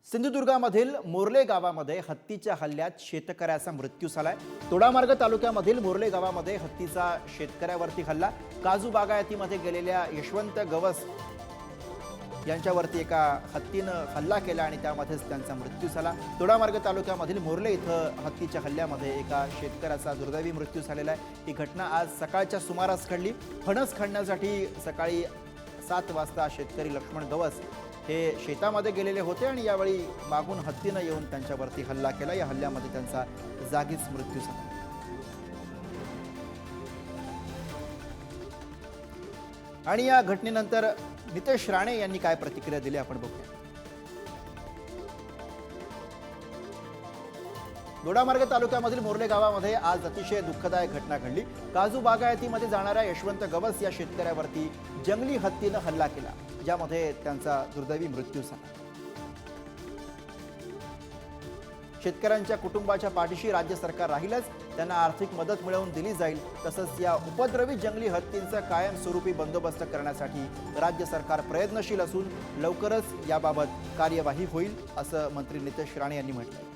सिंधुदुर्गामधील Morley गावामध्ये हत्तीच्या हल्ल्यात शेतकऱ्याचा मृत्यू झालाय। तोडामार्ग तालुक्यामधील मोर्ले गावामध्ये हत्तीचा शेतकऱ्यावरती हल्ला। काजू बागायतीमध्ये गेलेल्या यशवंत गवस यांच्यावरती एका हत्तीनं हल्ला केला आणि त्यामध्येच त्यांचा मृत्यू झाला। तोडामार्ग तालुक्यामधील मोर्ले इथं हत्तीच्या हल्ल्यामध्ये एका शेतकऱ्याचा दुर्दैवी मृत्यू झालेला आहे। ही घटना आज सकाळच्या सुमारास घडली। फणस खणण्यासाठी सकाळी 7 वाजता शेतकरी लक्ष्मण गवस हे शेतामध्ये गेलेले होते आणि यावेळी मागून हत्तीनं येऊन त्यांच्यावरती हल्ला केला। या हल्ल्यामध्ये त्यांचा जागीच मृत्यू झाला। आणि या घटनेनंतर नितेश राणे यांनी काय प्रतिक्रिया दिली आपण बघूया। दोडामार्ग तालुक्यामधील मोर्ले गावामध्ये आज अतिशय दुःखदायक घटना घडली। काजू बागायतीमध्ये जाणाऱ्या यशवंत गवस या शेतकऱ्यावरती जंगली हत्तीनं हल्ला केला, ज्यामध्ये त्यांचा दुर्दैवी मृत्यू झाला। शेतकऱ्यांच्या कुटुंबाच्या पाठीशी राज्य सरकार राहीलच, त्यांना आर्थिक मदत मिळवून दिली जाईल। तसंच या उपद्रवी जंगली हत्तींचा कायमस्वरूपी बंदोबस्त करण्यासाठी राज्य सरकार प्रयत्नशील असून लवकरच याबाबत कार्यवाही होईल, असं मंत्री नितेश राणे यांनी म्हटलंय।